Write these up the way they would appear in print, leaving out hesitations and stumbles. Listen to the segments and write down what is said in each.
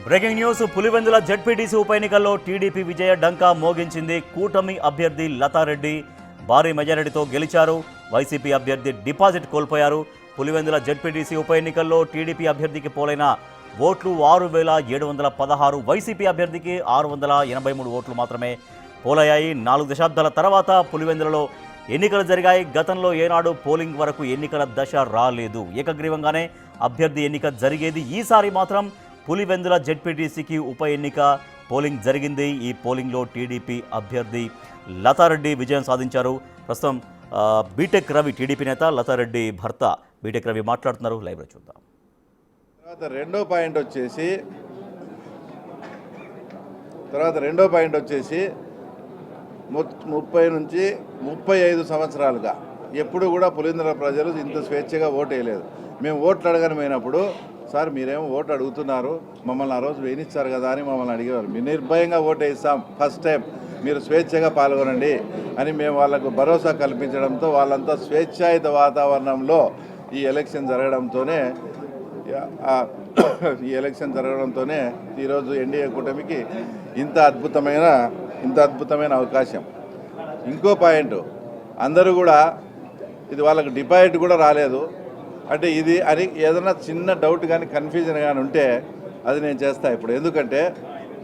Breaking news. Pulivendula ZPTC ఉప ఎన్నికల్లో TDP విజయ డంకా మోగించింది. కూటమి అభ్యర్థి లతారెడ్డి భారీ మెజారిటీతో గెలిచారు. వైసీపీ అభ్యర్థి డిపాజిట్ కోల్పోయారు. పులివెందుల జెడ్పీటీసీ ఉప ఎన్నికల్లో టీడీపీ అభ్యర్థికి పోలైన ఓట్లు 6,716, వైసీపీ అభ్యర్థికి 683 ఓట్లు మాత్రమే పోలయ్యాయి. 4 దశాబ్దాల తర్వాత పులివెందులలో ఎన్నికలు జరిగాయి. గతంలో ఏనాడు పోలింగ్ వరకు ఎన్నికల దశ రాలేదు. ఏకగ్రీవంగానే అభ్యర్థి ఎన్నిక జరిగేది. ఈసారి మాత్రం పులివెందుల జెడ్పీటీసీకి ఉప ఎన్నిక పోలింగ్ జరిగింది. ఈ పోలింగ్లో టీడీపీ అభ్యర్థి లతారెడ్డి విజయం సాధించారు. ప్రస్తుతం బీటెక్ రవి, టీడీపీ నేత, లతారెడ్డి భర్త బీటెక్ రవి మాట్లాడుతున్నారు. లైవ్లో చూద్దాం. తర్వాత రెండో పాయింట్ వచ్చేసి 30 నుంచి 35 సంవత్సరాలుగా ఎప్పుడు కూడా పులివెందుల ప్రజలు ఇంత స్వేచ్ఛగా ఓటు వేయలేదు. మేము ఓట్లు అడగనమైనప్పుడు, సార్ మీరేమో ఓటు అడుగుతున్నారు, మమ్మల్ని ఆ రోజు వేయించారు కదా అని మమ్మల్ని అడిగేవారు. మేము నిర్భయంగా ఓటు వేస్తాం, ఫస్ట్ టైం మీరు స్వేచ్ఛగా పాల్గొనండి అని మేము వాళ్ళకు భరోసా కల్పించడంతో వాళ్ళంతా స్వేచ్ఛాయుత వాతావరణంలో ఈ ఎలక్షన్ జరగడంతోనే ఈరోజు ఎన్డీఏ కూటమికి ఇంత అద్భుతమైన అవకాశం. ఇంకో పాయింట్, అందరూ కూడా ఇది వాళ్ళకు డిపాజిట్ కూడా రాలేదు అంటే ఇది అని ఏదైనా చిన్న డౌట్ కానీ కన్ఫ్యూజన్ కానీ ఉంటే అది నేను చేస్తా ఇప్పుడు. ఎందుకంటే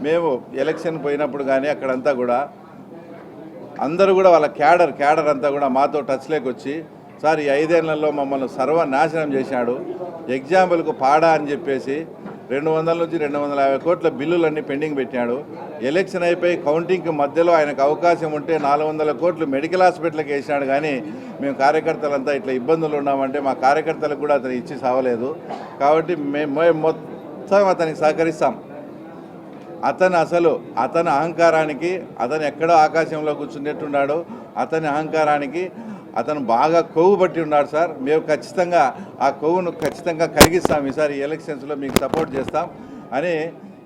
మేము ఎలక్షన్ పోయినప్పుడు కానీ అక్కడంతా కూడా అందరూ కూడా వాళ్ళ క్యాడర్ అంతా కూడా మాతో టచ్లోకి వచ్చి, సార్ ఈ 5 ఏళ్లలో మమ్మల్ని సర్వనాశనం చేశాడు, ఎగ్జాంపుల్కు పాడా అని చెప్పేసి 200 నుంచి 250 కోట్ల బిల్లులన్నీ పెండింగ్ పెట్టాడు. ఎలక్షన్ అయిపోయి కౌంటింగ్కి మధ్యలో ఆయనకు అవకాశం ఉంటే 400 కోట్లు మెడికల్ హాస్పిటల్కి వేసినాడు. కానీ మేము కార్యకర్తలంతా ఇట్లా ఇబ్బందులు ఉన్నామంటే మా కార్యకర్తలకు కూడా అతను ఇచ్చి సావలేదు. కాబట్టి మేము మొత్తం అతనికి సహకరిస్తాం. అతని అహంకారానికి, అతను ఎక్కడో ఆకాశంలో కూర్చున్నట్టున్నాడు, అతని అహంకారానికి అతను బాగా కొవ్వు పట్టి ఉన్నాడు సార్. మేము ఖచ్చితంగా ఆ కొవ్వును కరిగిస్తాం, ఈసారి ఎలక్షన్స్లో మీకు సపోర్ట్ చేస్తాం అని.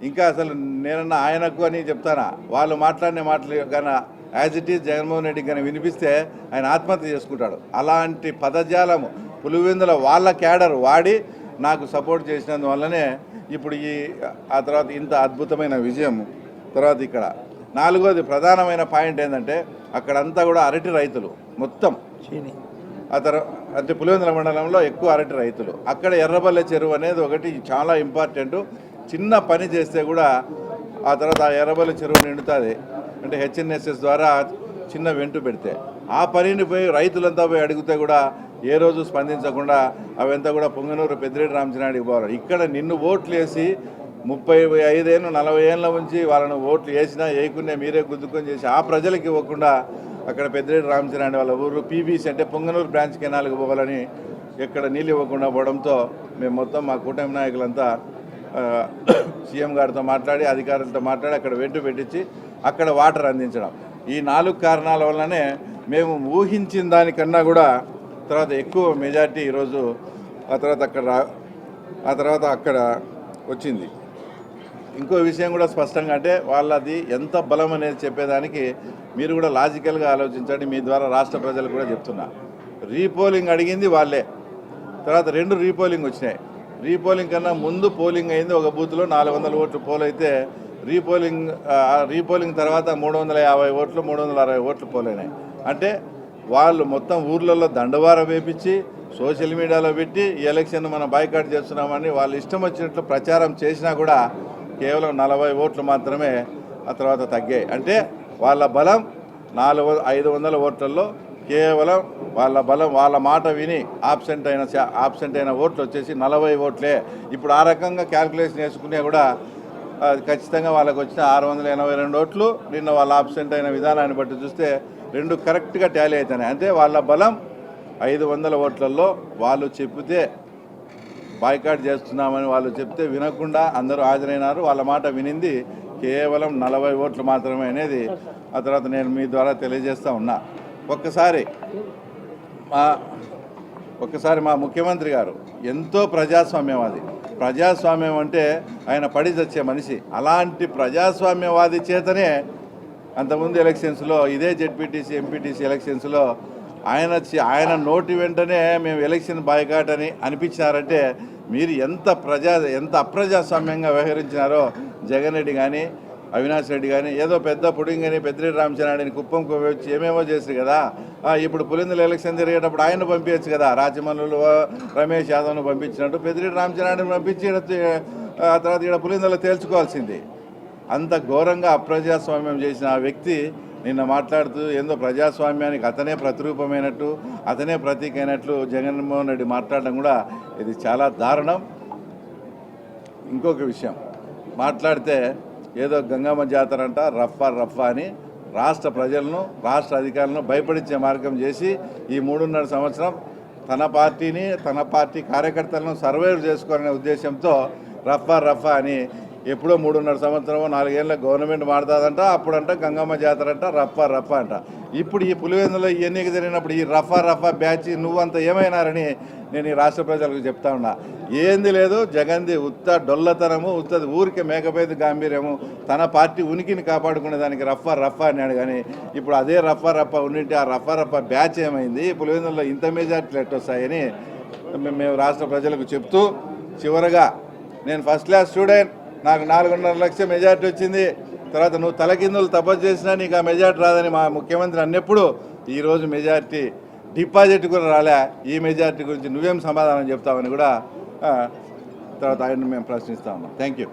ఇంకా అసలు నేనన్నా ఆయనకు అని చెప్తానా, వాళ్ళు మాట్లాడిన మాటలు కానీ యాజ్ ఇట్ ఈజ్ జగన్మోహన్ రెడ్డికి కానీ వినిపిస్తే ఆయన ఆత్మహత్య చేసుకుంటాడు. అలాంటి పదజాలము పులివెందుల వాళ్ళ క్యాడర్ వాడి నాకు సపోర్ట్ చేసినందువల్లనే ఇప్పుడు ఆ తర్వాత ఇంత అద్భుతమైన విజయం. తర్వాత ఇక్కడ 4వది ప్రధానమైన పాయింట్ ఏంటంటే అక్కడంతా కూడా అరటి రైతులు మొత్తం. అంటే పులివెందుల మండలంలో ఎక్కువ అరటి రైతులు. అక్కడ ఎర్రబల్లె చెరువు అనేది ఒకటి చాలా ఇంపార్టెంట్. చిన్న పని చేస్తే కూడా ఆ తర్వాత ఆ ఎర్రబల్లె చెరువు నిండుతుంది. అంటే హెచ్ఎన్ఎస్ఎస్ ద్వారా చిన్న వెంటు పెడితే ఆ పనిని పోయి రైతులంతా పోయి అడిగితే కూడా ఏ రోజు స్పందించకుండా అవంతా కూడా పొంగనూరు పెద్దిరెడ్డి రామచంద్రాడికి పోవాలి. ఇక్కడ నిన్ను ఓట్లు వేసి 35 ఏళ్ళు 40 ఏళ్ళ నుంచి వాళ్ళను ఓట్లు వేసినా వేయకుండా మీరే గుద్దుకొని చేసి ఆ ప్రజలకు ఇవ్వకుండా అక్కడ పెద్దిరెడ్డి రామచంద్రాడి వాళ్ళ ఊరు పీబీసీ అంటే పొంగనూరు బ్రాంచ్ కెనాల్కి పోవాలని ఎక్కడ నీళ్ళు ఇవ్వకుండా పోవడంతో మేము మొత్తం మా కూటమి నాయకులంతా సీఎం గారితో మాట్లాడి అధికారులతో మాట్లాడి అక్కడ వెంటు పెట్టించి అక్కడ వాటర్ అందించడం. ఈ 4 కారణాల వల్లనే మేము ఊహించిన దానికన్నా కూడా తర్వాత ఎక్కువ మెజార్టీ ఈరోజు ఆ తర్వాత అక్కడ వచ్చింది. ఇంకో విషయం కూడా స్పష్టంగా, అంటే వాళ్ళది ఎంత బలం అనేది చెప్పేదానికి మీరు కూడా లాజికల్గా ఆలోచించండి. మీ ద్వారా రాష్ట్ర ప్రజలు కూడా చెప్తున్నా, రీపోలింగ్ అడిగింది వాళ్ళే. తర్వాత 2 రీపోలింగ్ వచ్చినాయి. రీపోలింగ్ కన్నా ముందు పోలింగ్ అయింది ఒక బూత్లో 400 ఓట్లు పోల్ అయితే, రీపోలింగ్ తర్వాత 350 ఓట్లు 360 ఓట్లు పోలైనాయి. అంటే వాళ్ళు మొత్తం ఊర్లలో దండవారం వేపించి సోషల్ మీడియాలో పెట్టి ఈ ఎలక్షన్ మనం బాయ్కాట్ చేస్తున్నామని వాళ్ళు ఇష్టం వచ్చినట్లు ప్రచారం చేసినా కూడా కేవలం 40 ఓట్లు మాత్రమే ఆ తర్వాత తగ్గాయి. అంటే వాళ్ళ బలం 500 ఓట్లలో కేవలం వాళ్ళ మాట విని ఆబ్సెంట్ అయిన ఓట్లు వచ్చేసి 40 ఓట్లే. ఇప్పుడు ఆ రకంగా క్యాల్కులేషన్ వేసుకునే కూడా ఖచ్చితంగా వాళ్ళకు వచ్చిన 682 ఓట్లు నిన్న వాళ్ళ ఆబ్సెంట్ అయిన విధానాన్ని బట్టి చూస్తే 2 కరెక్ట్గా టాలీ అవుతున్నాయి. అంటే వాళ్ళ బలం 500 ఓట్లలో వాళ్ళు చెప్తే బాయ్కాట్ చేస్తున్నామని వాళ్ళు చెప్తే వినకుండా అందరూ హాజరైనారు. వాళ్ళ మాట వినింది కేవలం 40 ఓట్లు మాత్రమే అనేది ఆ తర్వాత నేను మీ ద్వారా తెలియజేస్తూ ఉన్నా. ఒక్కసారి మా ముఖ్యమంత్రి గారు ఎంతో ప్రజాస్వామ్యవాది. ప్రజాస్వామ్యం అంటే ఆయన పడి చచ్చే మనిషి. అలాంటి ప్రజాస్వామ్యవాది చేతనే అంతకుముందు ఎలక్షన్స్లో ఇదే జెడ్పీటీసీ ఎంపీటీసీ ఎలక్షన్స్లో ఆయన నోటి వెంటనే మేము ఎలక్షన్ బాయ్కాట్ అని అనిపించారంటే మీరు ఎంత అప్రజాస్వామ్యంగా వ్యవహరించినారో జగన్ రెడ్డి కానీ అవినాష్ రెడ్డి కానీ ఏదో పెద్ద పుడింగని పెద్దిరెడ్డి రామచంద్రారెడ్డిని కుప్పంకు వచ్చి ఏమేమో చేశారు కదా. ఇప్పుడు పులిందుల ఎలక్షన్ జరిగేటప్పుడు ఆయన్ను పంపించచ్చు కదా. రాజమల్లులు రమేష్ యాదవ్ను పంపించినట్టు పెద్దిరెడ్డి రామచంద్రారెడ్డిని పంపించి ఆ తర్వాత ఇక్కడ పులిందులో తేల్చుకోవాల్సింది. అంత ఘోరంగా అప్రజాస్వామ్యం చేసిన ఆ వ్యక్తి నిన్న మాట్లాడుతూ ఏందో ప్రజాస్వామ్యానికి అతనే ప్రతిరూపమైనట్టు అతనే ప్రతీక అయినట్లు జగన్మోహన్ రెడ్డి మాట్లాడడం కూడా ఇది చాలా దారుణం. ఇంకొక విషయం మాట్లాడితే ఏదో గంగమ్మ జాతర అంట రఫా అని రాష్ట్ర ప్రజలను రాష్ట్ర అధికారులను భయపడించే మార్గం చేసి ఈ 3.5 సంవత్సరం తన పార్టీని తన పార్టీ కార్యకర్తలను సర్వైవ్ చేసుకోవాలనే ఉద్దేశంతో రఫా అని ఎప్పుడో 3.5 సంవత్సరం 4 ఏళ్ళ గవర్నమెంట్ మారుతుందంట. అప్పుడంట గంగమ్మ జాతర అంట రఫా అంట. ఇప్పుడు ఈ పులివెందులో ఈ ఎన్నిక జరిగినప్పుడు ఈ రఫా బ్యాచ్ నువ్వంత ఏమైనారని నేను ఈ రాష్ట్ర ప్రజలకు చెప్తా ఉన్నా. ఏంది లేదు జగన్ది ఉత్త డొల్లతనము ఉత్తది ఊరికే మేకపోయేది గాంభీర్యము. తన పార్టీ ఉనికిని కాపాడుకునే దానికి రఫా అన్నాడు. కానీ ఇప్పుడు అదే రఫా ఉండింటే ఆ రఫా బ్యాచ్ ఏమైంది, పులివెందులో ఇంత మెజార్టీలు ఎట్టొస్తాయని మేము రాష్ట్ర ప్రజలకు చెప్తూ చివరగా నేను ఫస్ట్ క్లాస్ స్టూడెంట్, నాకు 4.5 లక్షల మెజార్టీ వచ్చింది. తర్వాత నువ్వు తలకిందులు తపస్సు చేసినా నీకు ఆ మెజార్టీ రాదని మా ముఖ్యమంత్రి అన్నప్పుడు ఈరోజు మెజార్టీ డిపాజిట్ కూడా రాలే. ఈ మెజార్టీ గురించి నువ్వేం సమాధానం చెప్తావని కూడా తర్వాత ఆయన మేము ప్రశ్నిస్తా ఉన్నాం. Thank you.